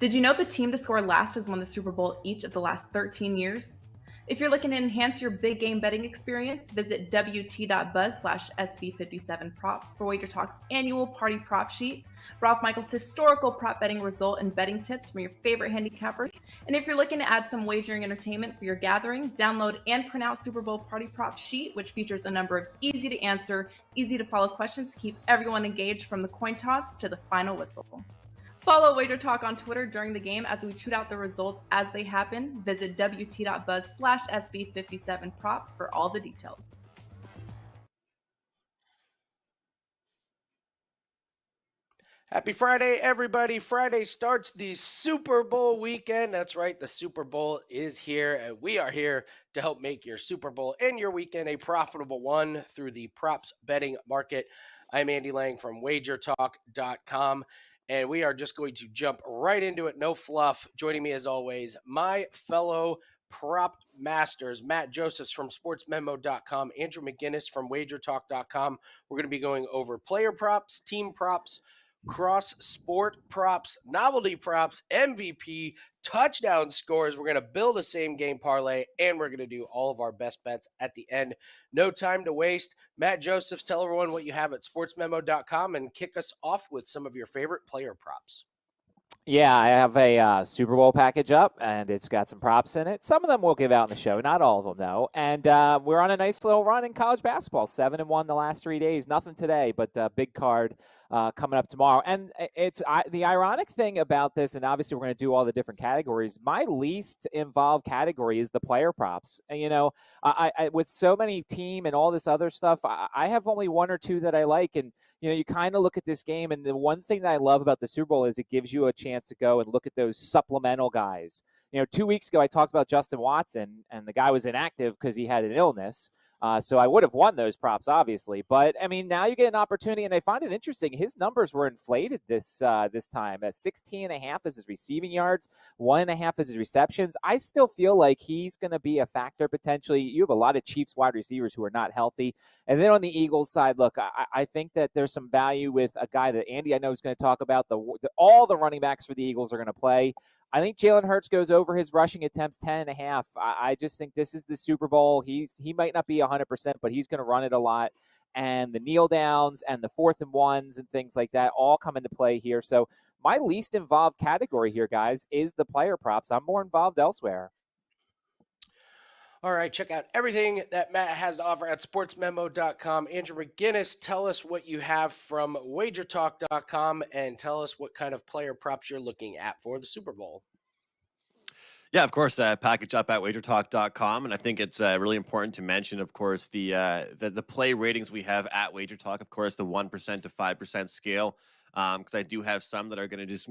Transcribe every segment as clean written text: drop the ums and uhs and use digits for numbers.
Did you know the team to score last has won the Super Bowl each of the last 13 years? If you're looking to enhance your big game betting experience, visit wt.buzz/SB57props for WagerTalk's annual party prop sheet, Ralph Michaels' historical prop betting result and betting tips from your favorite handicappers. And if you're looking to add some wagering entertainment for your gathering, download and print out Super Bowl party prop sheet, which features a number of easy to answer, easy to follow questions to keep everyone engaged from the coin toss to the final whistle. Follow WagerTalk on Twitter during the game as we tweet out the results as they happen. Visit wt.buzz/SB57props for all the details. Happy Friday, everybody. Friday starts the Super Bowl weekend. That's right. The Super Bowl is here, and we are here to help make your Super Bowl and your weekend a profitable one through the props betting market. I'm Andy Lang from WagerTalk.com. And we are just going to jump right into it. No fluff. Joining me as always, my fellow prop masters, Matt Josephs from sportsmemo.com, Andrew McGinnis from wagertalk.com. We're going to be going over player props, team props, cross sport props, novelty props, MVP, touchdown scores. We're going to build a same game parlay, and we're going to do all of our best bets at the end. No time to waste. Matt Josephs, tell everyone what you have at sportsmemo.com and kick us off with some of your favorite player props. Yeah, I have a Super Bowl package up, and it's got some props in it. Some of them we'll give out in the show, not all of them, though. And we're on a nice little run in college basketball, 7-1 the last 3 days. Nothing today, but big card coming up tomorrow. And it's the ironic thing about this, and obviously we're going to do all the different categories. My least involved category is the player props. And, you know, I with so many team and all this other stuff, I have only one or two that I like. And, you know, you kind of look at this game, and the one thing that I love about the Super Bowl is it gives you a chance to go and look at those supplemental guys. You know, 2 weeks ago, I talked about Justin Watson, and the guy was inactive because he had an illness. So I would have won those props, obviously. But, I mean, now you get an opportunity, and I find it interesting. His numbers were inflated this time. At 16.5 is his receiving yards, 1.5 is his receptions. I still feel like he's going to be a factor potentially. You have a lot of Chiefs wide receivers who are not healthy. And then on the Eagles side, look, I think that there's some value with a guy that Andy I know is going to talk about. All the running backs for the Eagles are going to play. I think Jalen Hurts goes over his rushing attempts 10.5. I just think this is the Super Bowl. He might not be 100%, but he's going to run it a lot. And the kneel downs and the 4th and 1s and things like that all come into play here. So my least involved category here, guys, is the player props. I'm more involved elsewhere. All right, check out everything that Matt has to offer at sportsmemo.com. Andrew McGinnis, tell us what you have from wagertalk.com and tell us what kind of player props you're looking at for the Super Bowl. Yeah, of course, package up at wagertalk.com. And I think it's really important to mention, of course, the play ratings we have at WagerTalk, of course, the 1% to 5% scale. Because I do have some that are going to just,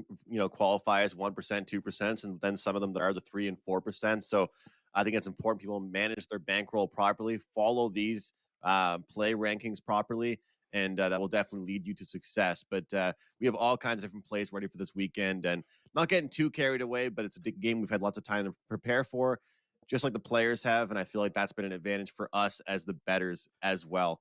qualify as 1%, 2%, and then some of them that are the 3% and 4%. So I think it's important people manage their bankroll properly, follow these play rankings properly, and that will definitely lead you to success. But we have all kinds of different plays ready for this weekend, and not getting too carried away, but it's a game we've had lots of time to prepare for, just like the players have, and I feel like that's been an advantage for us as the bettors as well.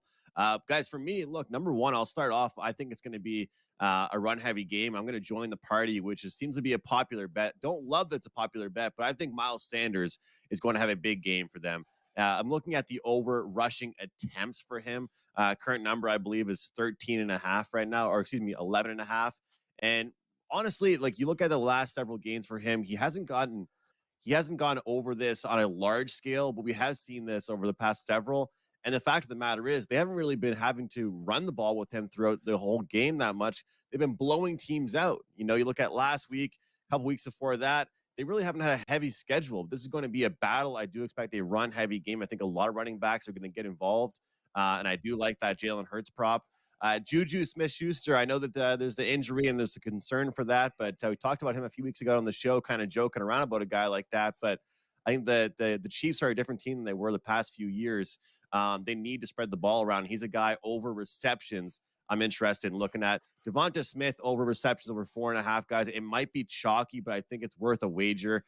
Guys, for me, look, number one, I'll start off. I think it's going to be a run-heavy game. I'm going to join the party, which seems to be a popular bet. Don't love that it's a popular bet, but I think Miles Sanders is going to have a big game for them. I'm looking at the over rushing attempts for him. Current number, I believe, is 13.5 right now, or 11.5. And honestly, like you look at the last several games for him, he hasn't gone over this on a large scale, but we have seen this over the past several. And the fact of the matter is they haven't really been having to run the ball with him throughout the whole game that much. They've been blowing teams out. You look at last week, a couple weeks before that, they really haven't had a heavy schedule. This is going to be a battle. I do expect a run-heavy game. I think a lot of running backs are going to get involved, and I do like that Jalen Hurts prop. Juju Smith-Schuster, I know that there's the injury and there's a concern for that, but we talked about him a few weeks ago on the show, kind of joking around about a guy like that. But I think that the Chiefs are a different team than they were the past few years. They need to spread the ball around. He's a guy over receptions I'm interested in looking at. Devonta Smith over receptions over 4.5, guys. It might be chalky, but I think it's worth a wager.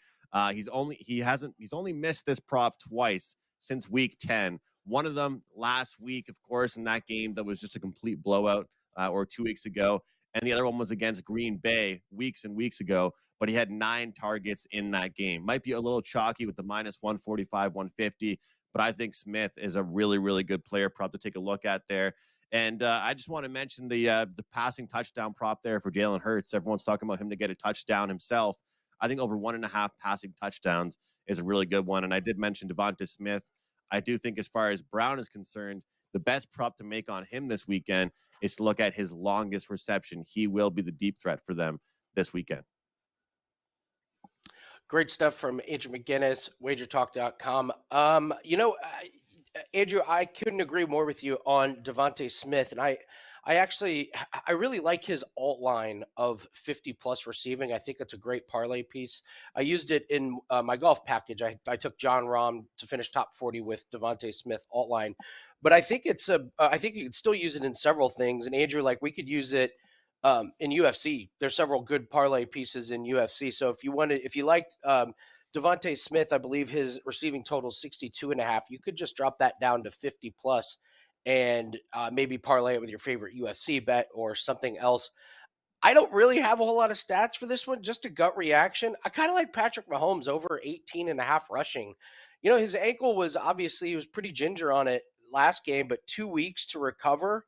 He's only missed this prop twice since week 10. One of them last week, of course, in that game that was just a complete blowout, or 2 weeks ago. And the other one was against Green Bay weeks and weeks ago, but he had 9 targets in that game. Might be a little chalky with the minus 145, 150, but I think Smith is a really, really good player prop to take a look at there. And I just want to mention the passing touchdown prop there for Jalen Hurts. Everyone's talking about him to get a touchdown himself. I think over 1.5 passing touchdowns is a really good one. And I did mention Devonta Smith. I do think as far as Brown is concerned, the best prop to make on him this weekend is to look at his longest reception. He will be the deep threat for them this weekend. Great stuff from Andrew McGinnis, WagerTalk.com. Andrew, I couldn't agree more with you on Devonta Smith, and I really like his alt line of 50 plus receiving. I think it's a great parlay piece. I used it in my golf package. I took John Rahm to finish top 40 with Devonta Smith alt line, but I think I think you could still use it in several things. And Andrew, like we could use it in UFC. There's several good parlay pieces in UFC. So if you liked Devonta Smith, I believe his receiving total is 62.5. You could just drop that down to 50 plus and maybe parlay it with your favorite UFC bet or something else. I don't really have a whole lot of stats for this one, just a gut reaction. I kind of like Patrick Mahomes over 18.5 rushing. His ankle was he was pretty ginger on it last game, but 2 weeks to recover.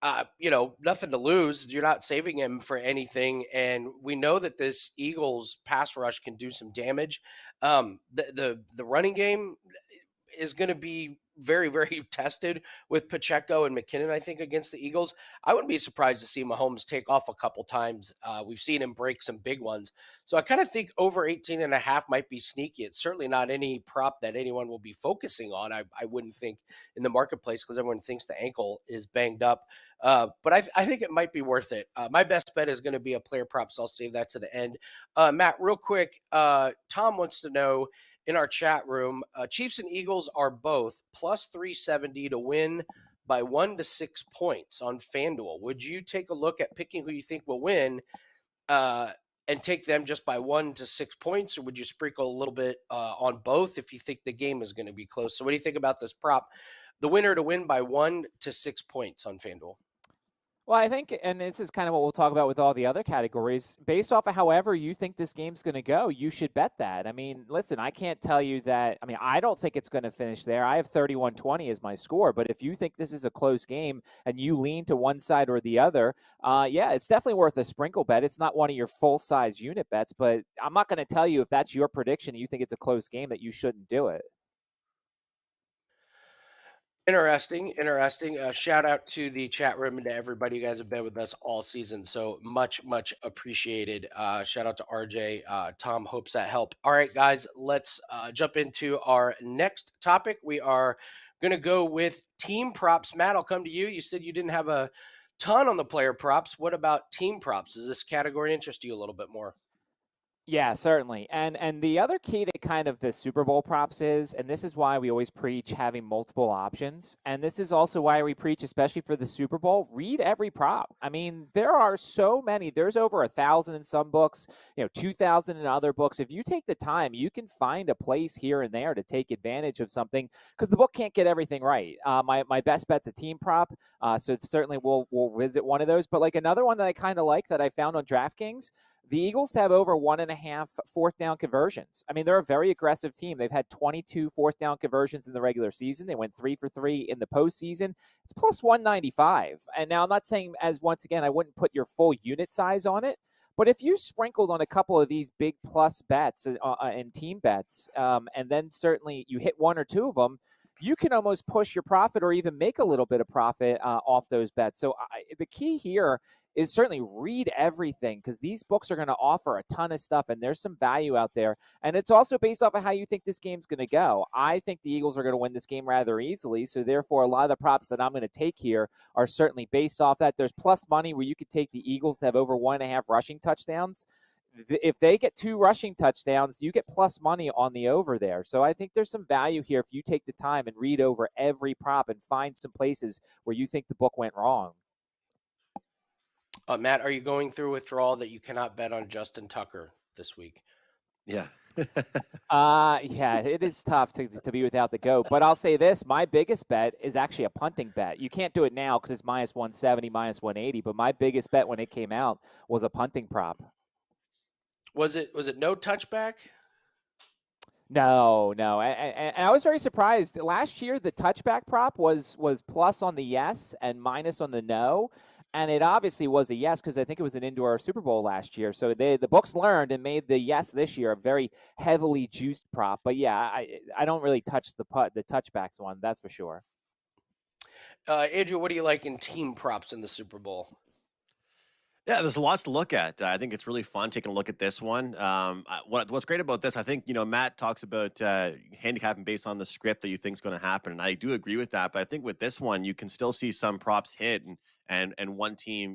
Nothing to lose. You're not saving him for anything. And we know that this Eagles pass rush can do some damage. The running game is going to be very, very tested with Pacheco and McKinnon, I think, against the Eagles. I wouldn't be surprised to see Mahomes take off a couple times. We've seen him break some big ones. So I kind of think over 18.5 might be sneaky. It's certainly not any prop that anyone will be focusing on. I wouldn't think in the marketplace because everyone thinks the ankle is banged up. But I think it might be worth it. My best bet is going to be a player prop, so I'll save that to the end. Matt, real quick, Tom wants to know, in our chat room, Chiefs and Eagles are both plus 370 to win by 1 to 6 points on FanDuel. Would you take a look at picking who you think will win and take them just by 1 to 6 points, or would you sprinkle a little bit on both if you think the game is going to be close? So what do you think about this prop? The winner to win by 1 to 6 points on FanDuel. Well, I think, and this is kind of what we'll talk about with all the other categories, based off of however you think this game's going to go, you should bet that. I mean, listen, I can't tell you that. I mean, I don't think it's going to finish there. I have 31-20 as my score, but if you think this is a close game and you lean to one side or the other, yeah, it's definitely worth a sprinkle bet. It's not one of your full-size unit bets, but I'm not going to tell you if that's your prediction and you think it's a close game that you shouldn't do it. Interesting. Shout out to the chat room and to everybody. You guys have been with us all season, so much appreciated. Shout out to RJ. Tom, hopes that helped. All right, guys, let's jump into our next topic. We are going to go with team props. Matt, I'll come to you. You said you didn't have a ton on the player props. What about team props? Does this category interest you a little bit more? Yeah, certainly. And the other key to kind of the Super Bowl props is, and this is why we always preach having multiple options, and this is also why we preach, especially for the Super Bowl, read every prop. I mean, there are so many. There's over 1,000 in some books, 2,000 in other books. If you take the time, you can find a place here and there to take advantage of something, because the book can't get everything right. My best bet's a team prop, so certainly we'll visit one of those. But like another one that I kind of like that I found on DraftKings, the Eagles have over 1.5 fourth down conversions. I mean, they're a very aggressive team. They've had 22 fourth down conversions in the regular season. They went 3 for 3 in the postseason. It's plus 195. And now I'm not saying, as once again, I wouldn't put your full unit size on it. But if you sprinkled on a couple of these big plus bets and team bets, and then certainly you hit one or two of them, you can almost push your profit or even make a little bit of profit off those bets. So the key here is certainly read everything, because these books are going to offer a ton of stuff and there's some value out there. And it's also based off of how you think this game's going to go. I think the Eagles are going to win this game rather easily. So therefore, a lot of the props that I'm going to take here are certainly based off that. There's plus money where you could take the Eagles to have over 1.5 rushing touchdowns. If they get 2 rushing touchdowns, you get plus money on the over there. So I think there's some value here if you take the time and read over every prop and find some places where you think the book went wrong. Matt, are you going through withdrawal that you cannot bet on Justin Tucker this week? Yeah. Yeah, it is tough to be without the GOAT. But I'll say this, my biggest bet is actually a punting bet. You can't do it now because it's minus 170, minus 180. But my biggest bet when it came out was a punting prop. Was it no touchback? No. And I was very surprised. Last year, the touchback prop was plus on the yes and minus on the no. And it obviously was a yes because I think it was an indoor Super Bowl last year. So the books learned and made the yes this year a very heavily juiced prop. But yeah, I don't really touch the touchbacks one. That's for sure. Andrew, what do you like in team props in the Super Bowl? Yeah, there's lots to look at. I think it's really fun taking a look at this one. What's great about this, I think, Matt talks about handicapping based on the script that you think is going to happen, and I do agree with that. But I think with this one, you can still see some props hit and one team,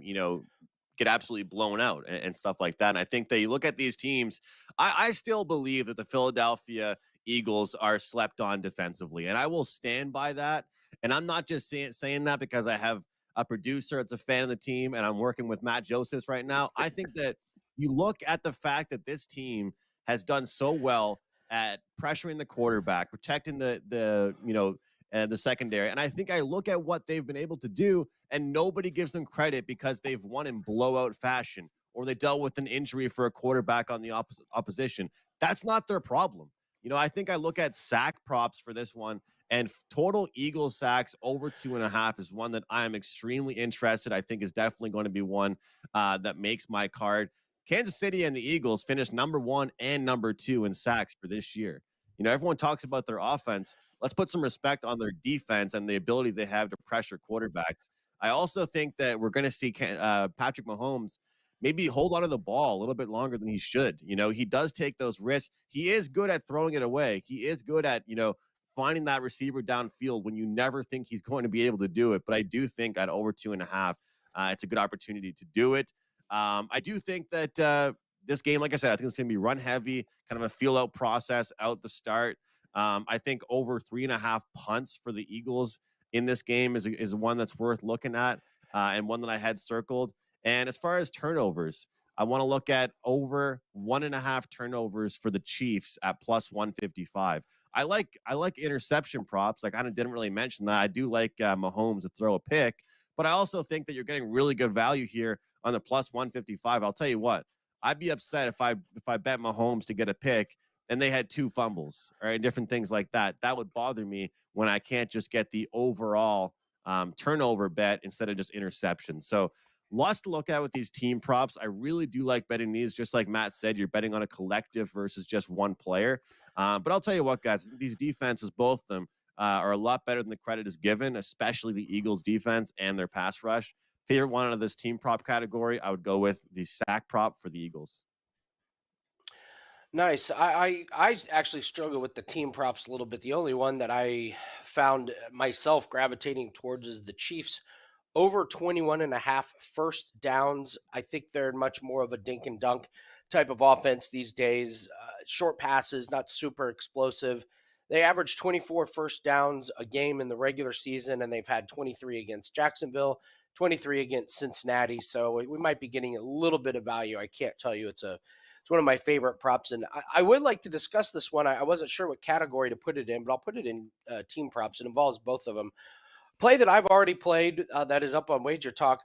get absolutely blown out and stuff like that. And I think that you look at these teams, I still believe that the Philadelphia Eagles are slept on defensively, and I will stand by that. And I'm not just saying that because I have a producer that's a fan of the team and I'm working with Matt Josephs right now. I think that you look at the fact that this team has done so well at pressuring the quarterback, protecting the secondary. And I think I look at what they've been able to do and nobody gives them credit because they've won in blowout fashion or they dealt with an injury for a quarterback on the opposition. That's not their problem. I think I look at sack props for this one, and total Eagles sacks over 2.5 is one that I am extremely interested. I think is definitely going to be one that makes my card. Kansas City and the Eagles finished number 1 and number 2 in sacks for this year. Everyone talks about their offense. Let's put some respect on their defense and the ability they have to pressure quarterbacks. I also think that we're going to see Patrick Mahomes maybe hold on to the ball a little bit longer than he should. He does take those risks. He is good at throwing it away. He is good at, finding that receiver downfield when you never think he's going to be able to do it. But I do think at over 2.5, it's a good opportunity to do it. I do think that this game, like I said, I think it's going to be run heavy, kind of a feel out process out the start. I think over 3.5 punts for the Eagles in this game is one that's worth looking at and one that I had circled. And as far as turnovers, I want to look at over 1.5 turnovers for the Chiefs at plus 155. I like interception props. Like I didn't really mention that. I do like Mahomes to throw a pick, but I also think that you're getting really good value here on the plus 155. I'll tell you what, I'd be upset if I bet Mahomes to get a pick and they had 2 fumbles or different things like that. That would bother me when I can't just get the overall turnover bet instead of just interception. So lots to look at with these team props. I really do like betting these. Just like Matt said, you're betting on a collective versus just one player. But I'll tell you what, guys, these defenses, both of them, are a lot better than the credit is given, especially the Eagles defense and their pass rush. Favorite one out of this team prop category, I would go with the sack prop for the Eagles. Nice. I actually struggle with the team props a little bit. The only one that I found myself gravitating towards is the Chiefs over 21.5 first downs. I think they're much more of a dink and dunk type of offense these days. Short passes, not super explosive. They average 24 first downs a game in the regular season, and they've had 23 against Jacksonville, 23 against Cincinnati. So we might be getting a little bit of value. I can't tell you. It's one of my favorite props, and I would like to discuss this one. I wasn't sure what category to put it in, but I'll put it in team props. It involves both of them. Play that I've already played that is up on WagerTalk.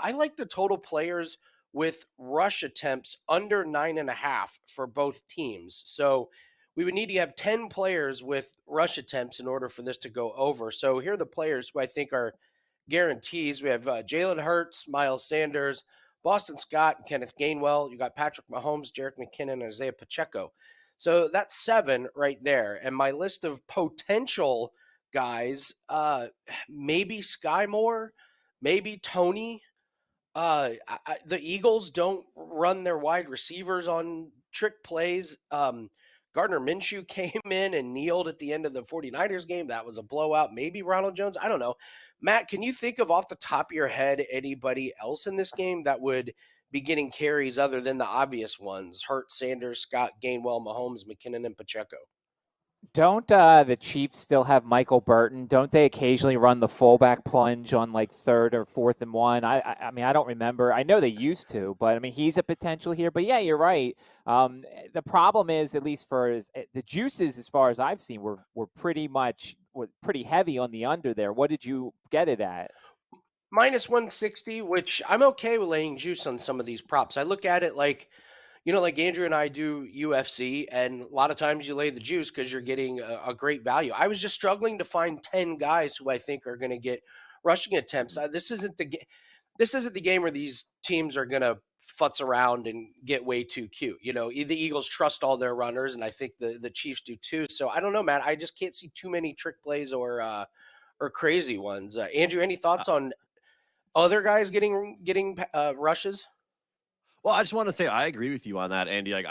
I like the total players with rush attempts under 9.5 for both teams. So we would need to have 10 players with rush attempts in order for this to go over. So here are the players who I think are guarantees. We have Jalen Hurts, Miles Sanders, Boston Scott, and Kenneth Gainwell. You got Patrick Mahomes, Jerick McKinnon, and Isaiah Pacheco. So that's 7 right there. And my list of potential guys, maybe Sky Moore, maybe Tony. The Eagles don't run their wide receivers on trick plays. Gardner Minshew came in and kneeled at the end of the 49ers game. That was a blowout. Maybe Ronald Jones. I don't know. Matt, can you think of off the top of your head anybody else in this game that would be getting carries other than the obvious ones? Hurt, Sanders, Scott, Gainwell, Mahomes, McKinnon, and Pacheco. Don't the Chiefs still have Michael Burton? Don't they occasionally run the fullback plunge on like 3rd or 4th and 1? I mean, I don't remember. I know they used to, but I mean, he's a potential here. But yeah, you're right. The problem is, at least for the juices, as far as I've seen, were pretty heavy on the under there. What did you get it at? Minus 160, which I'm okay with laying juice on some of these props. I look at it like, like Andrew and I do UFC, and a lot of times you lay the juice because you're getting a great value. I was just struggling to find 10 guys who I think are going to get rushing attempts. This isn't the game where these teams are going to futz around and get way too cute. The Eagles trust all their runners, and I think the Chiefs do too. So I don't know, Matt. I just can't see too many trick plays or crazy ones. Andrew, any thoughts on other guys getting rushes? Well, I just want to say I agree with you on that, Andy. Like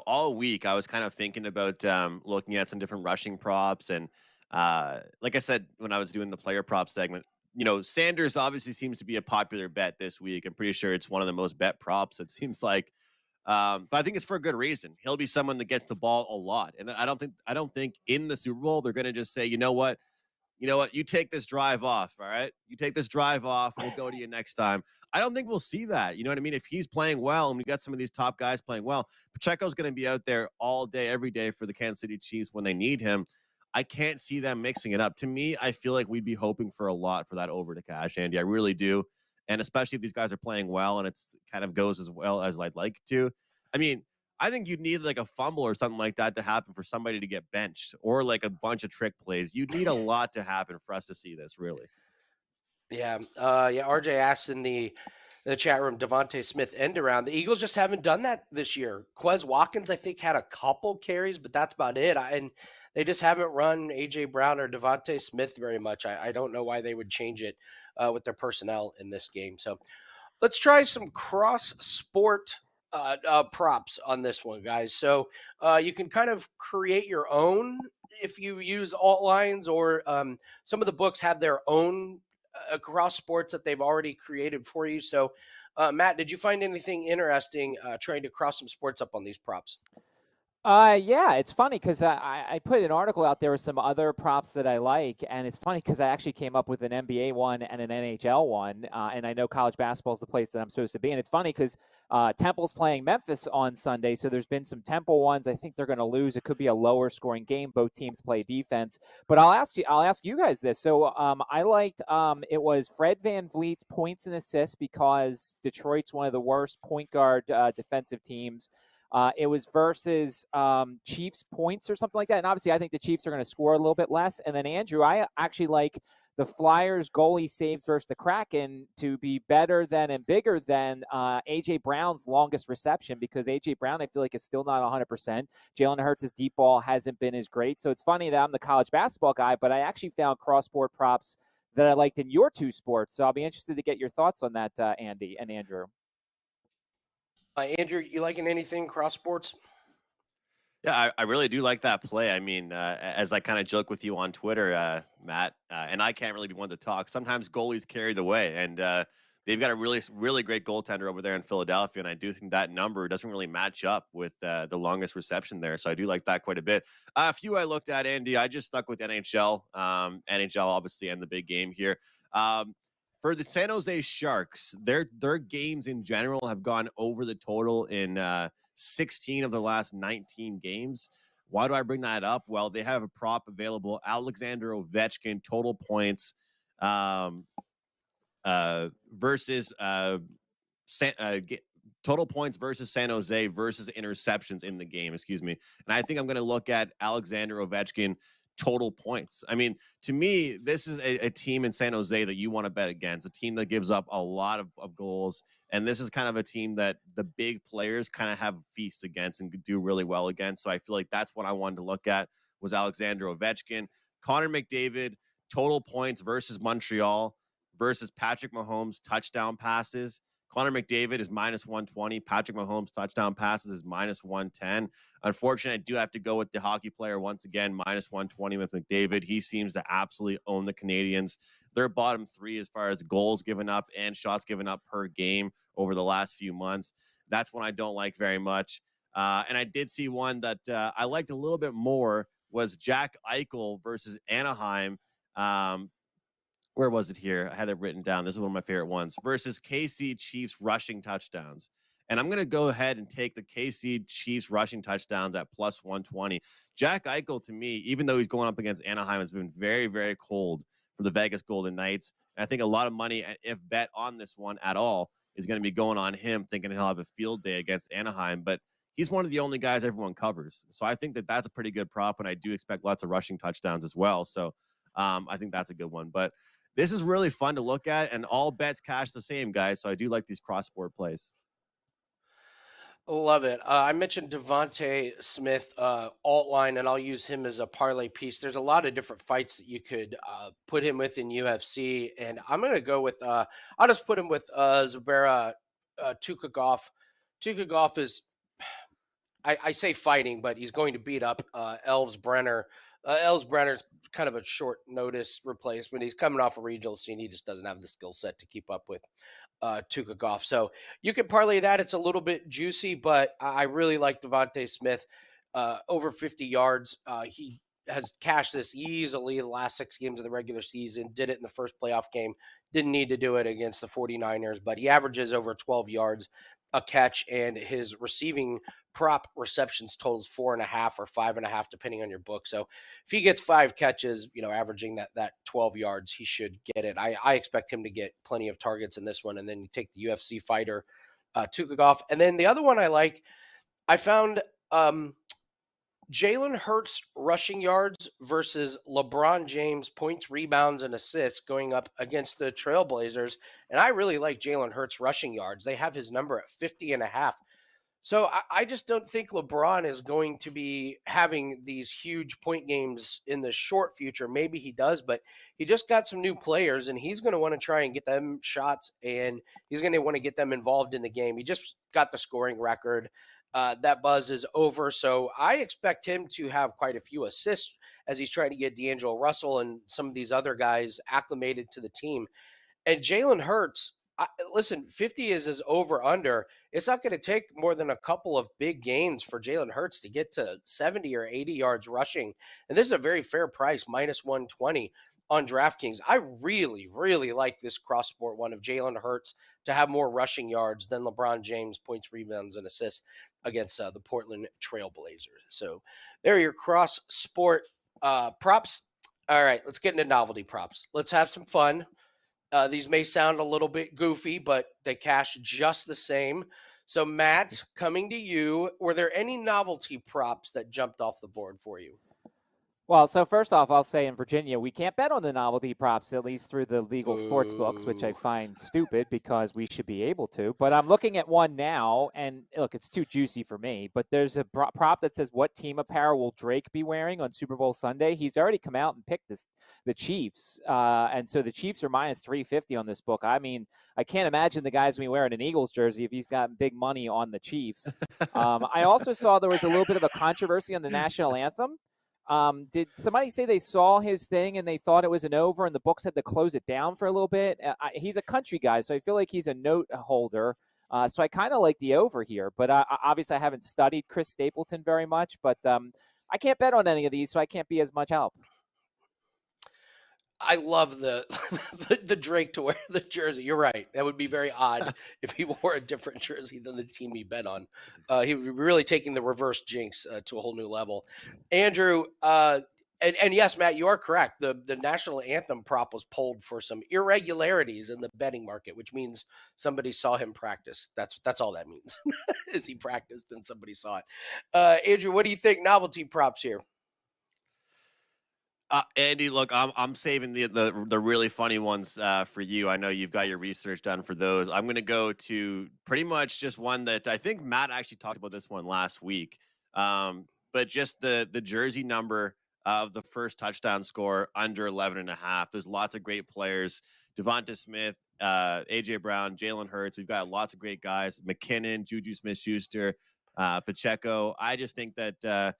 all week I was kind of thinking about looking at some different rushing props, and like I said when I was doing the player prop segment, Sanders obviously seems to be a popular bet this week. I'm pretty sure it's one of the most bet props. It seems like, but I think it's for a good reason. He'll be someone that gets the ball a lot, and I don't think in the Super Bowl they're going to just say, you know what, you take this drive off, all right? You take this drive off, we'll go to you next time. I don't think we'll see that. You know what I mean? If he's playing well and we got some of these top guys playing well, Pacheco's going to be out there all day, every day for the Kansas City Chiefs when they need him. I can't see them mixing it up. To me, I feel like we'd be hoping for a lot for that over to cash, Andy. I really do. And especially if these guys are playing well and it's kind of goes as well as I'd like it to. I mean, I think you'd need like a fumble or something like that to happen for somebody to get benched, or like a bunch of trick plays. You'd need a lot to happen for us to see this, really. Yeah. RJ asked in the chat room, Devontae Smith end around. The Eagles just haven't done that this year. Quez Watkins, I think, had a couple carries, but that's about it. And they just haven't run AJ Brown or Devontae Smith very much. I don't know why they would change it with their personnel in this game. So let's try some cross sport props on this one, guys. So you can kind of create your own if you use alt lines, or some of the books have their own cross sports that they've already created for you. So, Matt, did you find anything interesting trying to cross some sports up on these props? Yeah, it's funny because I put an article out there with some other props that I like, and it's funny because I actually came up with an NBA one and an NHL one, and I know college basketball is the place that I'm supposed to be, and it's funny because Temple's playing Memphis on Sunday, so there's been some Temple ones. I think they're going to lose. It could be a lower scoring game. Both teams play defense, but I'll ask you guys this. So I liked it was Fred VanVleet's points and assists because Detroit's one of the worst point guard defensive teams. It was versus Chiefs points or something like that. And obviously, I think the Chiefs are going to score a little bit less. And then, Andrew, I actually like the Flyers goalie saves versus the Kraken to be better than and bigger than A.J. Brown's longest reception, because A.J. Brown, I feel like, is still not 100%. Jalen Hurts' deep ball hasn't been as great. So it's funny that I'm the college basketball guy, but I actually found cross-sport props that I liked in your two sports. So I'll be interested to get your thoughts on that, Andy and Andrew. Andrew, you liking anything cross sports? Yeah, I really do like that play. I mean, as I kind of joke with you on Twitter, Matt, and I can't really be one to talk. Sometimes goalies carry the way, and they've got a really great goaltender over there in Philadelphia, and I do think that number doesn't really match up with the longest reception there. So I do like that quite a bit. A few I looked at, Andy. I just stuck with NHL. NHL, obviously, and the big game here. For the San Jose Sharks, their games in general have gone over the total in 16 of the last 19 games. Why do I bring that up? Well, they have a prop available. Alexander Ovechkin total points versus total points versus San Jose versus interceptions in the game. Excuse me. And I think I'm going to look at Alexander Ovechkin total points. I mean, to me, this is a team in San Jose that you want to bet against, a team that gives up a lot of goals. And this is kind of a team that the big players kind of have feasts against and do really well against. So I feel like that's what I wanted to look at was Alexander Ovechkin. Connor McDavid, total points versus Montreal versus Patrick Mahomes touchdown passes. Connor McDavid is minus 120. Patrick Mahomes touchdown passes is minus 110. Unfortunately, I do have to go with the hockey player once again, minus 120 with McDavid. He seems to absolutely own the Canadians. They're bottom three as far as goals given up and shots given up per game over the last few months. That's one I don't like very much. And I did see one that I liked a little bit more was Jack Eichel versus Anaheim. Where was it here? I had it written down. This is one of my favorite ones. Versus KC Chiefs rushing touchdowns. And I'm going to go ahead and take the KC Chiefs rushing touchdowns at plus 120. Jack Eichel, to me, even though he's going up against Anaheim, has been very, very cold for the Vegas Golden Knights. And I think a lot of money, if bet on this one at all, is going to be going on him, thinking he'll have a field day against Anaheim. But he's one of the only guys everyone covers. So I think that that's a pretty good prop, and I do expect lots of rushing touchdowns as well. So I think that's a good one. But this is really fun to look at, and all bets cash the same, guys. So I do like these cross-sport plays. Love it. I mentioned Devontae Smith alt line, and I'll use him as a parlay piece. There's a lot of different fights that you could put him with in UFC, and I'm going to go with I'll just put him with Zubera Tukhugov. Tukhugov is, I say fighting, but he's going to beat up Elves Brenner. Elves Brenner's kind of a short notice replacement. He's coming off a regional scene. He just doesn't have the skill set to keep up with Tukhugov. So you can parlay that. It's a little bit juicy, but I really like Devontae Smith over 50 yards. He has cashed this easily the last 6 games of the regular season, did it in the first playoff game, didn't need to do it against the 49ers, but he averages over 12 yards a catch, and his receiving prop receptions totals 4.5 or 5.5, depending on your book. So if he gets 5 catches, averaging that 12 yards, he should get it. I expect him to get plenty of targets in this one. And then you take the UFC fighter, Tukhugov. And then the other one I found Jalen Hurts rushing yards versus LeBron James points, rebounds, and assists going up against the Trailblazers. And I really like Jalen Hurts rushing yards. They have his number at 50.5. So I just don't think LeBron is going to be having these huge point games in the short future. Maybe he does, but he just got some new players, and he's going to want to try and get them shots, and he's going to want to get them involved in the game. He just got the scoring record. That buzz is over. So I expect him to have quite a few assists as he's trying to get D'Angelo Russell and some of these other guys acclimated to the team. And Jalen Hurts, listen, 50 is his over-under. It's not going to take more than a couple of big gains for Jalen Hurts to get to 70 or 80 yards rushing. And this is a very fair price, minus 120 on DraftKings. I really, really like this cross-sport one of Jalen Hurts to have more rushing yards than LeBron James points, rebounds, and assists against the Portland Trailblazers. So there are your cross-sport props. All right, let's get into novelty props. Let's have some fun. These may sound a little bit goofy, but they cash just the same. So, Matt, coming to you, were there any novelty props that jumped off the board for you? Well, so first off, I'll say in Virginia, we can't bet on the novelty props, at least through the legal sports books, which I find stupid because we should be able to. But I'm looking at one now, and look, it's too juicy for me. But there's a prop that says, what team apparel will Drake be wearing on Super Bowl Sunday? He's already come out and picked the Chiefs. And so the Chiefs are minus 350 on this book. I mean, I can't imagine the guy's going to be wearing an Eagles jersey if he's got big money on the Chiefs. I also saw there was a little bit of a controversy on the national anthem. Did somebody say they saw his thing and they thought it was an over and the books had to close it down for a little bit? He's a country guy, so I feel like he's a note holder. So I kind of like the over here. But obviously I haven't studied Chris Stapleton very much. But I can't bet on any of these, so I can't be as much help. I love the Drake to wear the jersey. You're right. That would be very odd if he wore a different jersey than the team he bet on. He would be really taking the reverse jinx to a whole new level. Andrew, and yes, Matt, you are correct. The national anthem prop was pulled for some irregularities in the betting market, which means somebody saw him practice. That's all that means, is he practiced and somebody saw it. Andrew, what do you think novelty props here? Andy, look, I'm saving the really funny ones for you. I know you've got your research done for those. I'm going to go to pretty much just one that I think Matt actually talked about this one last week. But just the jersey number of the first touchdown score under 11.5. There's lots of great players. Devonta Smith, AJ Brown, Jalen Hurts. We've got lots of great guys. McKinnon, Juju Smith-Schuster, Pacheco. I just think that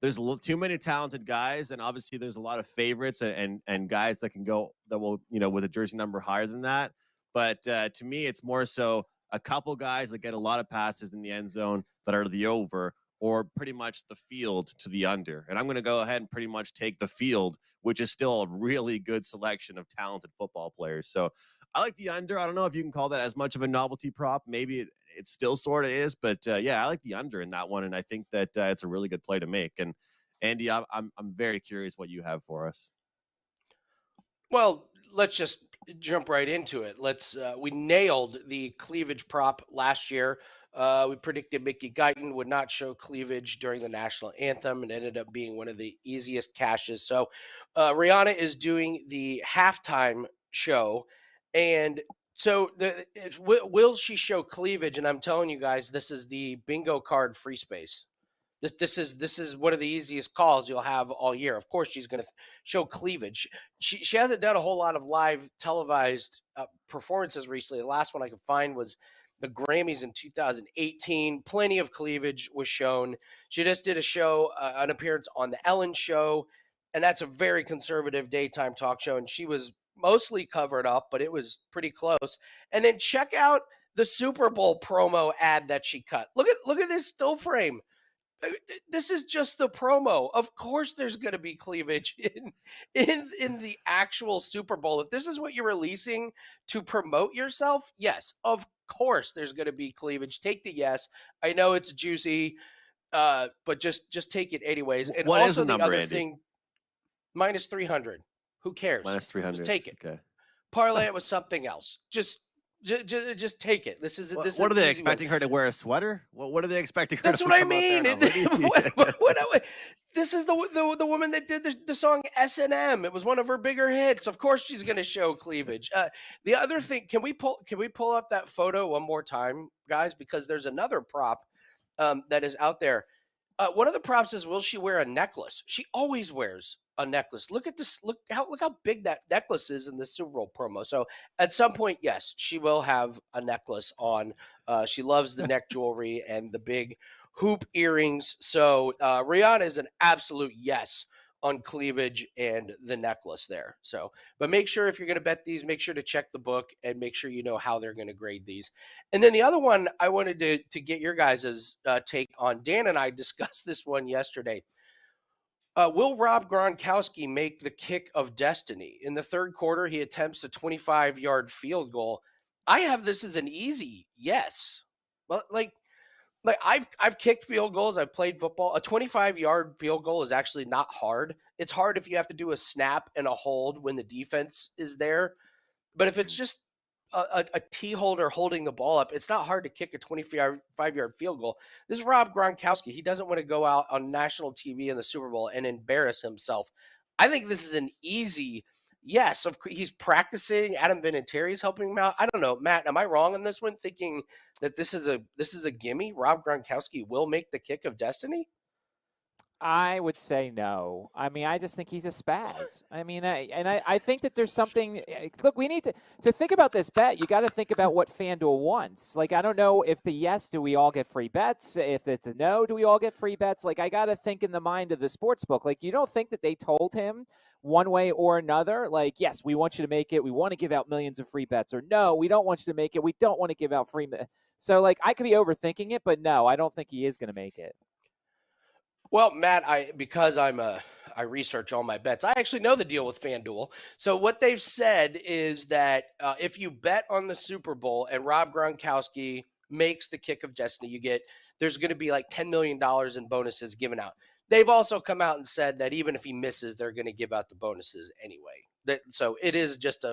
there's too many talented guys, and obviously there's a lot of favorites and guys that can go that will, with a jersey number higher than that. But to me, it's more so a couple guys that get a lot of passes in the end zone that are the over, or pretty much the field to the under. And I'm going to go ahead and pretty much take the field, which is still a really good selection of talented football players. So I like the under. I don't know if you can call that as much of a novelty prop. Maybe it still sort of is, but yeah, I like the under in that one. And I think that it's a really good play to make. And Andy, I'm very curious what you have for us. Well, let's just jump right into it. We nailed the cleavage prop last year. We predicted Mickey Guyton would not show cleavage during the national anthem, and ended up being one of the easiest cashes. So Rihanna is doing the halftime show, and so will she show cleavage? And I'm telling you guys, this is the bingo card free space. This is one of the easiest calls you'll have all year. Of course, she's going to show cleavage. She hasn't done a whole lot of live televised performances recently. The last one I could find was the Grammys in 2018. Plenty of cleavage was shown. She just did a show, an appearance on the Ellen Show, and that's a very conservative daytime talk show. And she was mostly covered up, but it was pretty close. And then check out the Super Bowl promo ad that she cut. Look at this still frame. This is just the promo. Of course there's going to be cleavage in the actual Super Bowl. If this is what you're releasing to promote yourself, yes, of course there's going to be cleavage. Take the yes. I know it's juicy, but just take it anyways. And what also is the number, other Andy? thing, minus 300. Who cares? Minus 300. Just take it. Okay. Parlay it with something else. Just take it. This is What are they expecting her to wear a sweater? What are they expecting her? That's to what I come out mean. there? This is the woman that did the song S&M. It was one of her bigger hits. Of course, she's going to show cleavage. The other thing, can we pull up that photo one more time, guys? Because there's another prop that is out there. One of the props is, will she wear a necklace? She always wears a necklace. Look at this. Look how big that necklace is in the Super Bowl promo. So at some point, yes, she will have a necklace on. She loves the neck jewelry and the big hoop earrings. So Rihanna is an absolute yes on cleavage and the necklace there. So, but make sure if you're going to bet these, make sure to check the book and make sure you know how they're going to grade these. And then the other one I wanted to get your guys' take on. Dan and I discussed this one yesterday. Will Rob Gronkowski make the kick of destiny? In the third quarter, he attempts a 25-yard field goal. I have this as an easy yes. But like I've kicked field goals. I've played football. A 25-yard field goal is actually not hard. It's hard if you have to do a snap and a hold when the defense is there. But if it's just a tee holder holding the ball up, it's not hard to kick a 25-yard field goal. This is Rob Gronkowski. He doesn't want to go out on national TV in the Super Bowl and embarrass himself. I think this is an easy yes. He's practicing. Adam Vinatieri's helping him out. I don't know, Matt. Am I wrong on this one? Thinking that this is a gimme. Rob Gronkowski will make the kick of destiny. I would say no. I mean, I just think he's a spaz. I mean, I think that there's something. Look, we need to think about this bet. You got to think about what FanDuel wants. Like, I don't know if the yes, do we all get free bets? If it's a no, do we all get free bets? Like, I got to think in the mind of the sports book. Like, you don't think that they told him one way or another? Like, yes, we want you to make it. We want to give out millions of free bets. Or no, we don't want you to make it. We don't want to give out free. So, like, I could be overthinking it, but no, I don't think he is going to make it. Well, Matt, because I research all my bets, I actually know the deal with FanDuel. So what they've said is that if you bet on the Super Bowl and Rob Gronkowski makes the kick of destiny, there's going to be like $10 million in bonuses given out. They've also come out and said that even if he misses, they're going to give out the bonuses anyway. So it is just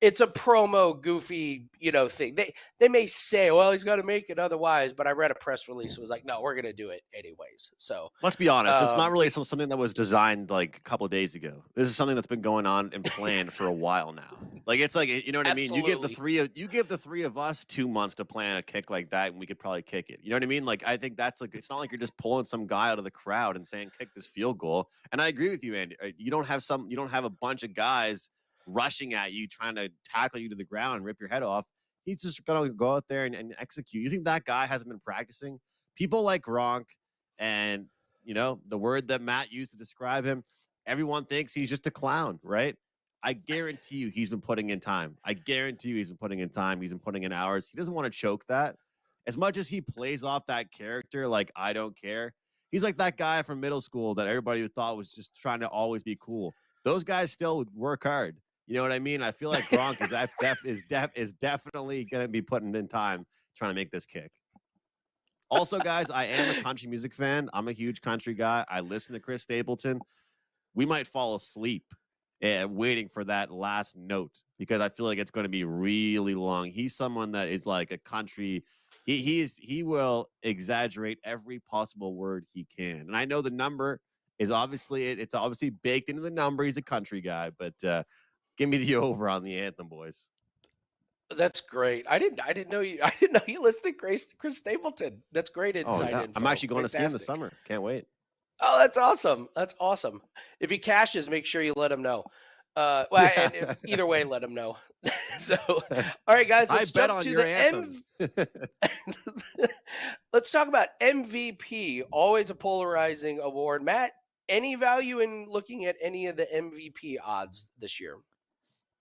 it's a promo goofy, thing. They may say, well, he's got to make it otherwise, but I read a press release. It was like, no, we're going to do it anyways. So let's be honest. It's not really something that was designed like a couple of days ago. This is something that's been going on and planned for a while now. Like, it's like, you know what I mean? You give the three of us 2 months to plan a kick like that, and we could probably kick it. You know what I mean? Like, I think that's like, it's not like you're just pulling some guy out of the crowd and saying, kick this field goal. And I agree with you, Andy. You don't have a bunch of guys rushing at you, trying to tackle you to the ground and rip your head off. He's just going to go out there and execute. You think that guy hasn't been practicing? People like Gronk and, the word that Matt used to describe him, everyone thinks he's just a clown, right? I guarantee you he's been putting in time. He's been putting in hours. He doesn't want to choke that. As much as he plays off that character, like, I don't care, He's like that guy from middle school that everybody thought was just trying to always be cool. Those guys still work hard. You know what I mean? I feel like Gronk is definitely going to be putting in time trying to make this kick. Also, guys, I am a country music fan. I'm a huge country guy. I listen to Chris Stapleton. We might fall asleep waiting for that last note because I feel like it's going to be really long. He's someone that is like a country. He will exaggerate every possible word he can. And I know the number is it's obviously baked into the number. He's a country guy, but give me the over on the anthem, boys. That's great. I didn't know you listened to Chris Stapleton. That's great insight info. I'm actually going Fantastic. to see him this summer. Can't wait. Oh, that's awesome. That's awesome. If he cashes, make sure you let him know. And either way, let him know. So, all right, guys, let's jump to the anthem. Let's talk about MVP. Always a polarizing award. Matt, any value in looking at any of the MVP odds this year?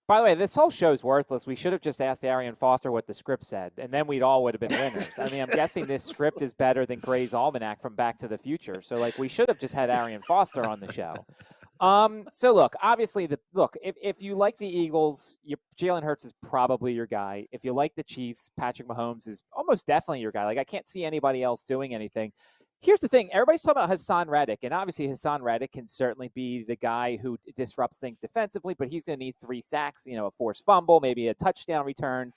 By the way, this whole show's worthless. We should have just asked Arian Foster what the script said, and then we'd all would have been winners. I mean, I'm guessing this script is better than Gray's Almanac from Back to the Future. So, we should have just had Arian Foster on the show. So, look, obviously, if you like the Eagles, Jalen Hurts is probably your guy. If you like the Chiefs, Patrick Mahomes is almost definitely your guy. I can't see anybody else doing anything. Here's the thing. Everybody's talking about Hassan Reddick, and obviously Hassan Reddick can certainly be the guy who disrupts things defensively, but he's going to need 3 sacks, a forced fumble, maybe a touchdown return.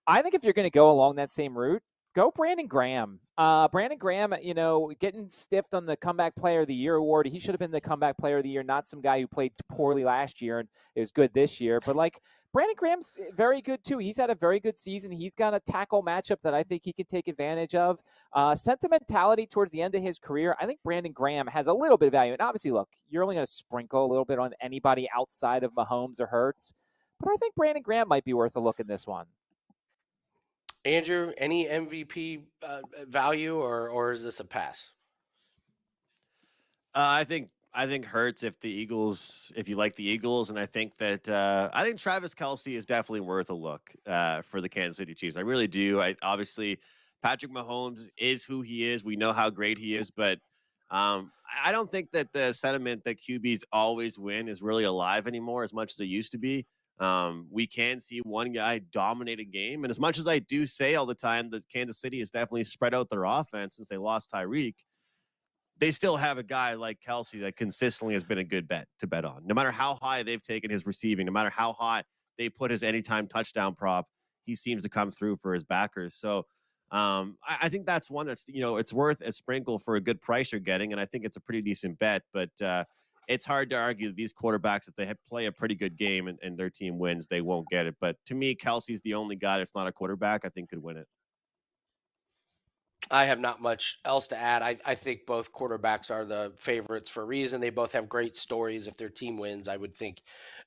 I think if you're going to go along that same route, go Brandon Graham. Brandon Graham, getting stiffed on the Comeback Player of the Year award. He should have been the Comeback Player of the Year, not some guy who played poorly last year and is good this year. But, Brandon Graham's very good, too. He's had a very good season. He's got a tackle matchup that I think he can take advantage of. Sentimentality towards the end of his career, I think Brandon Graham has a little bit of value. And obviously, look, you're only going to sprinkle a little bit on anybody outside of Mahomes or Hurts. But I think Brandon Graham might be worth a look in this one. Andrew, any MVP value, or is this a pass? I think Hurts if you like the Eagles, and I think that I think Travis Kelce is definitely worth a look for the Kansas City Chiefs. I really do. Obviously Patrick Mahomes is who he is. We know how great he is, but I don't think that the sentiment that QBs always win is really alive anymore as much as it used to be. We can see one guy dominate a game. And as much as I do say all the time that Kansas City has definitely spread out their offense since they lost Tyreek, they still have a guy like Kelce that consistently has been a good bet to bet on. No matter how high they've taken his receiving, no matter how high they put his anytime touchdown prop, he seems to come through for his backers. So I think that's one that's, it's worth a sprinkle for a good price you're getting. And I think it's a pretty decent bet, but it's hard to argue that these quarterbacks, if they play a pretty good game and their team wins, they won't get it. But to me, Kelsey's the only guy that's not a quarterback I think could win it. I have not much else to add. I think both quarterbacks are the favorites for a reason. They both have great stories. If their team wins, I would think.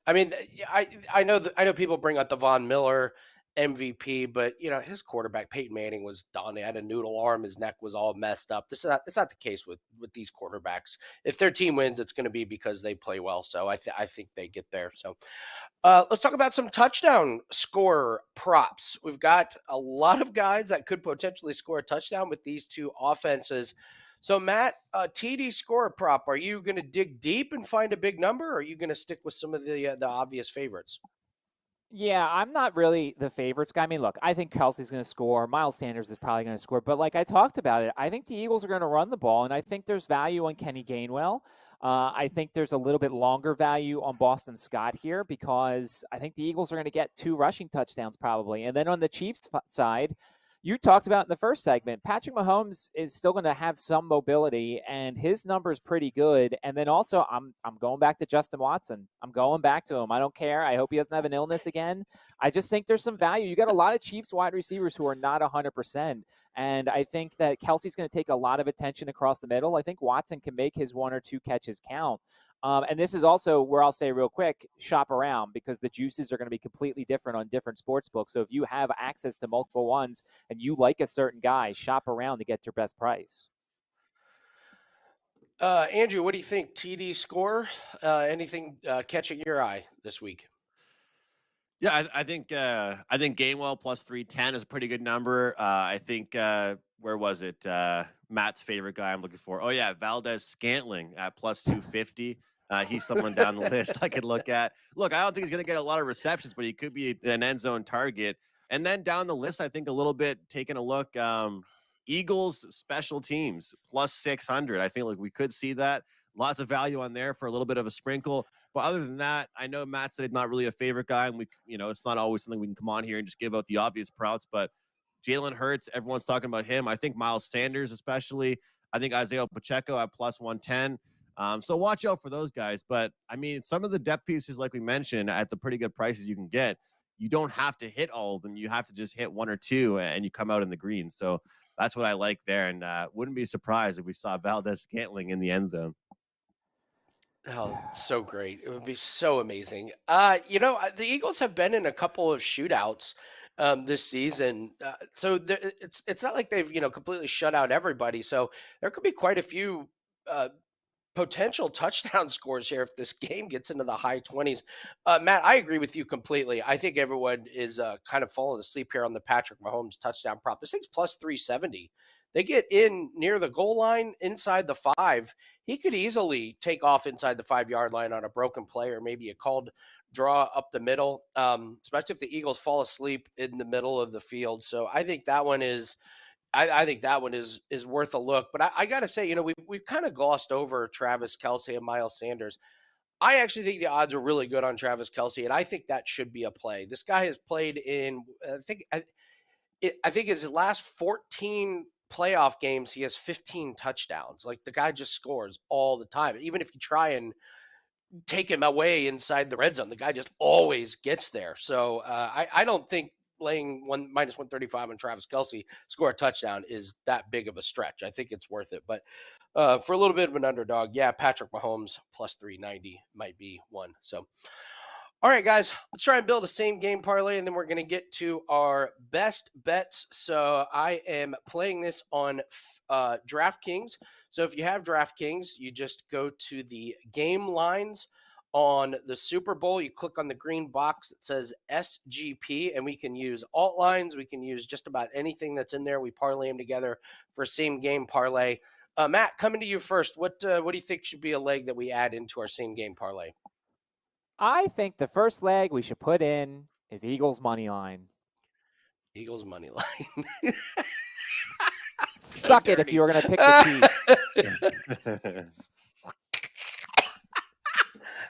I mean, I know people bring up the Von Miller MVP, but his quarterback Peyton Manning was done. He had a noodle arm. His neck was all messed up. It's not the case with these quarterbacks. If their team wins, it's going to be because they play well. So I think they get there. So let's talk about some touchdown score props. We've got a lot of guys that could potentially score a touchdown with these two offenses. So Matt, TD score prop. Are you going to dig deep and find a big number, or are you going to stick with some of the obvious favorites? Yeah, I'm not really the favorites guy. I mean, look, I think Kelsey's going to score. Miles Sanders is probably going to score. But like I talked about it, I think the Eagles are going to run the ball, and I think there's value on Kenny Gainwell. I think there's a little bit longer value on Boston Scott here because I think the Eagles are going to get 2 rushing touchdowns probably. And then on the Chiefs side, you talked about in the first segment, Patrick Mahomes is still going to have some mobility, and his number is pretty good. And then also, I'm going back to Justin Watson. I'm going back to him. I don't care. I hope he doesn't have an illness again. I just think there's some value. You got a lot of Chiefs wide receivers who are not 100%, and I think that Kelsey's going to take a lot of attention across the middle. I think Watson can make his 1 or 2 catches count. And this is also where I'll say real quick, shop around because the juices are going to be completely different on different sports books. So if you have access to multiple ones and you like a certain guy, shop around to get your best price. Andrew, what do you think? TD score? Anything catching your eye this week? Yeah, I think Gainwell plus 310 is a pretty good number. I think where was it? Matt's favorite guy I'm looking for. Oh yeah, Valdez Scantling at plus 250. He's someone down the list I could look at. Look, I don't think he's going to get a lot of receptions, but he could be an end zone target. And then down the list, I think a little bit taking a look. Eagles special teams plus 600. I think like we could see that. Lots of value on there for a little bit of a sprinkle. But other than that, I know Matt said he's not really a favorite guy, and it's not always something we can come on here and just give out the obvious props. But Jalen Hurts, everyone's talking about him. I think Miles Sanders, especially. I think Isaiah Pacheco at plus 110. So watch out for those guys. But I mean, some of the depth pieces, like we mentioned, at the pretty good prices you can get, you don't have to hit all of them. You have to just hit one or two, and you come out in the green. So that's what I like there. And wouldn't be surprised if we saw Valdez Scantling in the end zone. Oh, so great. It would be so amazing. The Eagles have been in a couple of shootouts this season. So it's not like they've, completely shut out everybody. So there could be quite a few potential touchdown scores here if this game gets into the high 20s. Matt, I agree with you completely. I think everyone is kind of falling asleep here on the Patrick Mahomes touchdown prop. This thing's plus 370. They get in near the goal line inside the 5. He could easily take off inside the 5-yard line on a broken play or maybe a called draw up the middle, especially if the Eagles fall asleep in the middle of the field. So I think that one is I think that one is worth a look. But I got to say, we've kind of glossed over Travis Kelce and Miles Sanders. I actually think the odds are really good on Travis Kelce, and I think that should be a play. This guy has played in, I think his last 14 playoff games, he has 15 touchdowns. Like, the guy just scores all the time. Even if you try and take him away inside the red zone, the guy just always gets there. So I don't think laying minus 135 on Travis Kelce score a touchdown is that big of a stretch. I think it's worth it. But for a little bit of an underdog, yeah, Patrick Mahomes plus 390 might be one. So, all right, guys, let's try and build a same game parlay, and then we're going to get to our best bets. So I am playing this on DraftKings. So if you have DraftKings, you just go to the game lines on the Super Bowl. You click on the green box that says SGP, and we can use alt lines. We can use just about anything that's in there. We parlay them together for same game parlay. Matt, coming to you first. What do you think should be a leg that we add into our same game parlay? I think the first leg we should put in is Eagles money line. Eagles money line. Suck it if you were going to pick the Chiefs.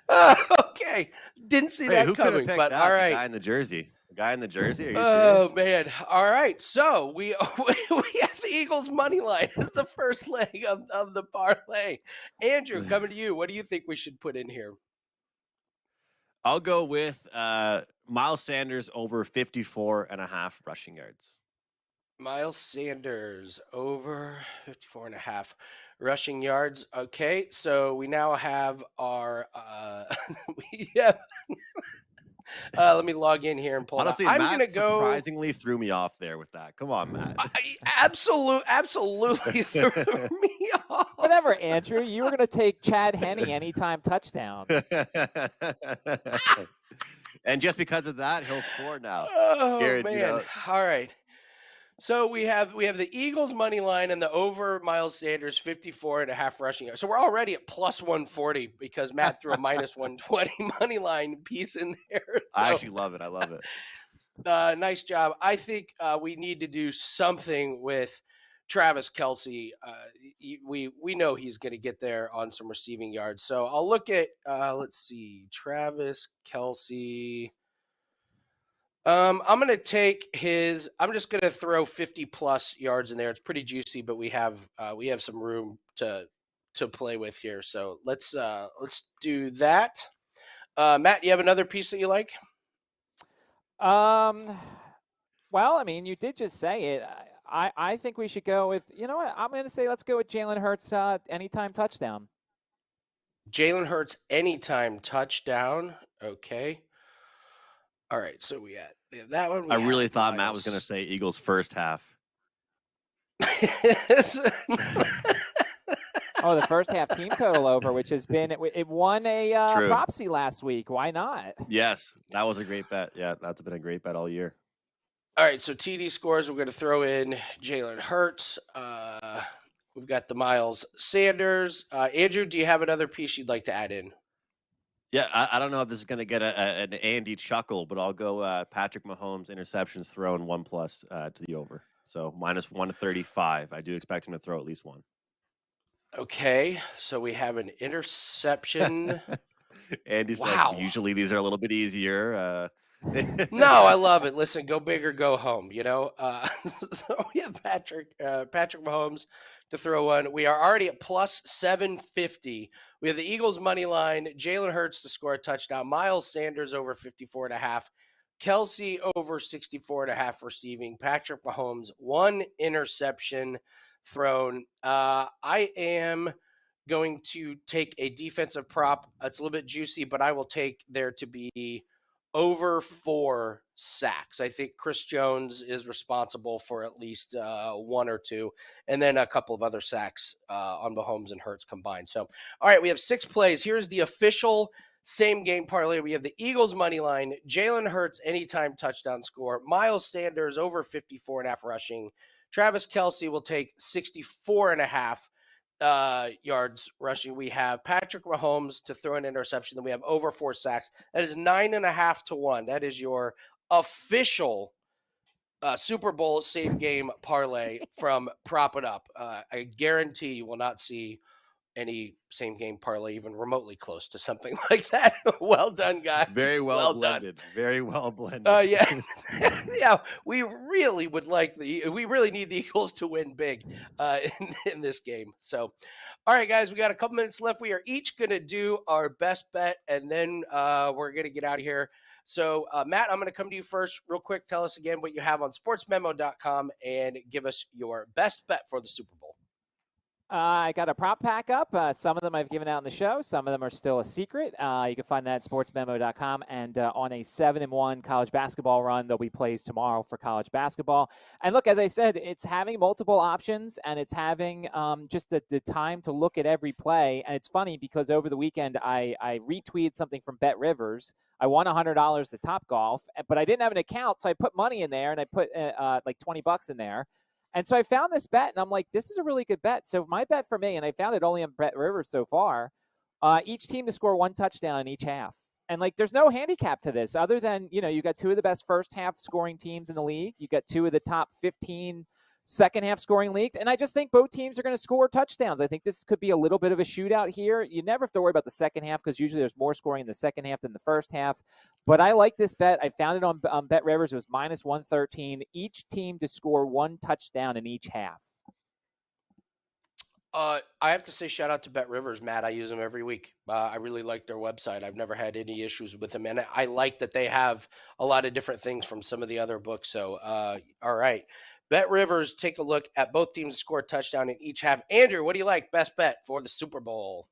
Okay. Didn't see that coming, but all right. The guy in the jersey. The guy in the jersey? Are you serious? Oh, man. All right. So we have the Eagles money line as the first leg of the parlay. Andrew, coming to you. What do you think we should put in here? I'll go with Miles Sanders over 54.5 rushing yards. Miles Sanders over 54.5 rushing yards. Okay, so we now have our let me log in here and pull Honestly, it up. I'm going to go. Surprisingly threw me off there with that. Come on, Matt. Absolutely threw me off. Whatever, Andrew. You were going to take Chad Henne anytime touchdown. And just because of that, he'll score now. Oh, man. All right. So we have the Eagles money line and the over Miles Sanders 54.5 rushing yards. So we're already at plus 140 because Matt threw a minus 120 money line piece in there. So, I actually love it. I love it. Nice job. I think we need to do something with Travis Kelce. We know he's going to get there on some receiving yards. So I'll look at let's see, Travis Kelce. I'm going to take I'm just going to throw 50 plus yards in there. It's pretty juicy, but we have some room to play with here. So let's do that. Matt, you have another piece that you like? Well, I mean, you did just say it. I think we should go with, you know what? I'm going to say let's go with Jalen Hurts anytime touchdown. Jalen Hurts anytime touchdown. Okay. All right, so we have that one. I really thought Matt was going to say Eagles first half. Oh, the first half team total over, which has been it won a propsy last week. Why not? Yes, that was a great bet. Yeah, that's been a great bet all year. All right, so TD scores, we're going to throw in Jalen Hurts. We've got the Miles Sanders. Andrew, do you have another piece you'd like to add in? Yeah, I don't know if this is going to get an Andy chuckle, but I'll go Patrick Mahomes interceptions thrown 1+ to the over. So -135. I do expect him to throw at least one. Okay, so we have an interception. Andy's Wow. like, usually these are a little bit easier. No, I love it. Listen, go big or go home, you know? So we have Patrick Mahomes to throw one. We are already at plus 750. We have the Eagles money line, Jalen Hurts to score a touchdown, Miles Sanders over 54.5, Kelsey over 64.5 receiving, Patrick Mahomes, one interception thrown. I am going to take a defensive prop. It's a little bit juicy, but I will take there to be over 4 sacks. I think Chris Jones is responsible for at least 1 or 2, and then a couple of other sacks on Mahomes and Hurts combined. So, all right, we have 6 plays. Here's the official same game parlay. We have the Eagles money line, Jalen Hurts anytime touchdown score, Miles Sanders over 54.5 rushing, Travis Kelsey will take 64.5 yards rushing. We have Patrick Mahomes to throw an interception. Then we have over 4 sacks. That is 9.5 to 1. That is your official Super Bowl same game parlay from Prop It Up. I guarantee you will not see any same game parlay even remotely close to something like that. Well done, guys. Very well blended. Done. Very well blended. Yeah. Yeah, we really need the Eagles to win big in this game. So, all right, guys, we got a couple minutes left. We are each going to do our best bet, and then we're going to get out of here. So, Matt, I'm going to come to you first real quick. Tell us again what you have on sportsmemo.com and give us your best bet for the Super Bowl. I got a prop pack up. Some of them I've given out in the show. Some of them are still a secret. You can find that at sportsmemo.com. And on a 7-1 college basketball run, there'll be plays tomorrow for college basketball. And look, as I said, it's having multiple options, and it's having just the time to look at every play. And it's funny because over the weekend, I retweeted something from Bet Rivers. I won $100 to Top Golf, but I didn't have an account, so I put money in there, and I put like $20 in there. And so I found this bet, and I'm like, this is a really good bet. So my bet for me, and I found it only on Bet Rivers so far, each team to score 1 touchdown in each half. And, like, there's no handicap to this other than, you got 2 of the best first half scoring teams in the league. You got 2 of the top 15 second half scoring leagues. And I just think both teams are going to score touchdowns. I think this could be a little bit of a shootout here. You never have to worry about the second half because usually there's more scoring in the second half than the first half. But I like this bet. I found it on Bet Rivers. It was -113. Each team to score 1 touchdown in each half. I have to say shout out to Bet Rivers, Matt. I use them every week. I really like their website. I've never had any issues with them. And I like that they have a lot of different things from some of the other books. So, all right. Bet Rivers, take a look at both teams to score a touchdown in each half. Andrew, what do you like? Best bet for the Super Bowl?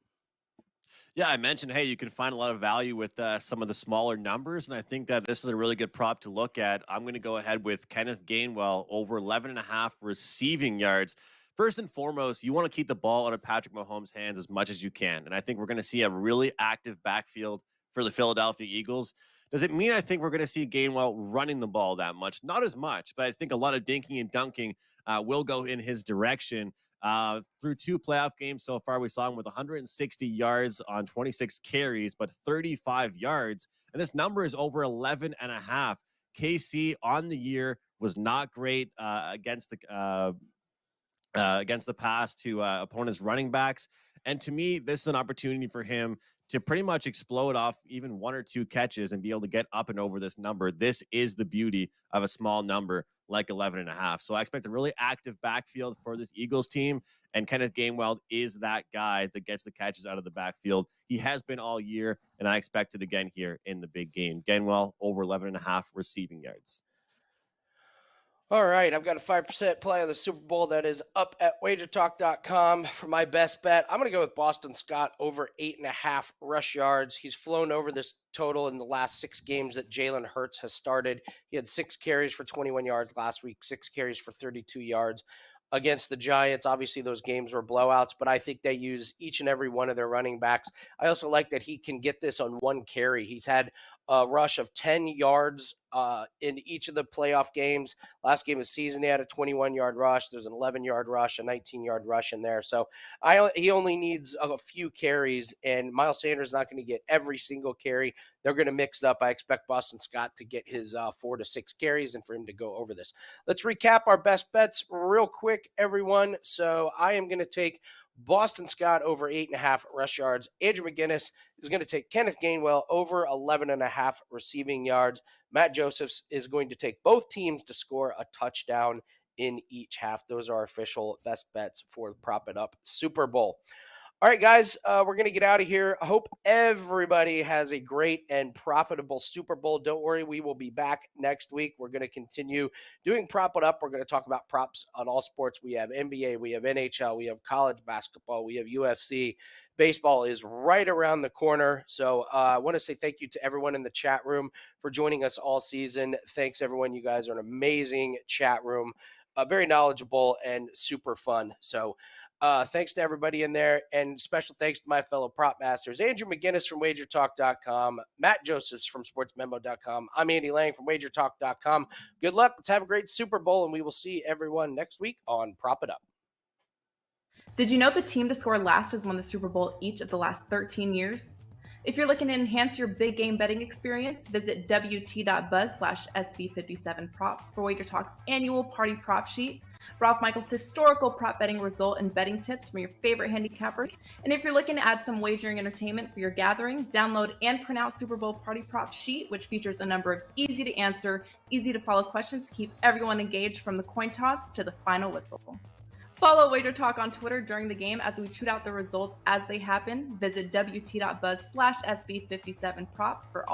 Yeah, I mentioned, hey, you can find a lot of value with some of the smaller numbers, and I think that this is a really good prop to look at. I'm going to go ahead with Kenneth Gainwell over 11.5 receiving yards. First and foremost, you want to keep the ball out of Patrick Mahomes' hands as much as you can, and I think we're going to see a really active backfield for the Philadelphia Eagles. Does it mean I think we're going to see Gainwell running the ball that much? Not as much, but I think a lot of dinking and dunking will go in his direction. Through 2 playoff games so far, we saw him with 160 yards on 26 carries, but 35 yards. And this number is over 11.5. KC on the year was not great against the pass to opponents' running backs. And to me, this is an opportunity for him to pretty much explode off even 1 or 2 catches and be able to get up and over this number. This is the beauty of a small number like 11.5. So I expect a really active backfield for this Eagles team. And Kenneth Gainwell is that guy that gets the catches out of the backfield. He has been all year, and I expect it again here in the big game. Gainwell over 11.5 receiving yards. All right, I've got a 5% play on the Super Bowl that is up at WagerTalk.com for my best bet. I'm going to go with Boston Scott over 8.5 rush yards. He's flown over this total in the last 6 games that Jalen Hurts has started. He had 6 carries for 21 yards last week, 6 carries for 32 yards against the Giants. Obviously, those games were blowouts, but I think they use each and every one of their running backs. I also like that he can get this on 1 carry. He's had a rush of 10 yards in each of the playoff games. Last game of the season, he had a 21-yard rush. There's an 11-yard rush, a 19-yard rush in there. So he only needs a few carries, and Miles Sanders is not going to get every single carry. They're going to mix it up. I expect Boston Scott to get his 4 to 6 carries and for him to go over this. Let's recap our best bets real quick, everyone. So I am going to take Boston Scott over 8.5 rush yards. Andrew McGinnis is going to take Kenneth Gainwell over 11.5 receiving yards. Matt Josephs is going to take both teams to score a touchdown in each half. Those are our official best bets for the Prop It Up Super Bowl. All right, guys, we're going to get out of here. I hope everybody has a great and profitable Super Bowl. Don't worry, we will be back next week. We're going to continue doing Prop It Up. We're going to talk about props on all sports. We have NBA, we have NHL, we have college basketball, we have UFC. Baseball is right around the corner. So I want to say thank you to everyone in the chat room for joining us all season. Thanks, everyone. You guys are an amazing chat room, very knowledgeable and super fun. So thanks to everybody in there, and special thanks to my fellow prop masters, Andrew McGinnis from WagerTalk.com, Matt Josephs from SportsMemo.com. I'm Andy Lang from WagerTalk.com. Good luck. Let's have a great Super Bowl, and we will see everyone next week on Prop It Up. Did you know the team to score last has won the Super Bowl each of the last 13 years? If you're looking to enhance your big game betting experience, visit wt.buzz/SB57props for WagerTalk's annual party prop sheet, Ralph Michaels' historical prop betting result and betting tips from your favorite handicapper. And if you're looking to add some wagering entertainment for your gathering, download and print out Super Bowl party prop sheet, which features a number of easy to answer, easy to follow questions to keep everyone engaged from the coin toss to the final whistle. Follow WagerTalk on Twitter during the game as we tweet out the results as they happen. Visit wt.buzz/SB57props for all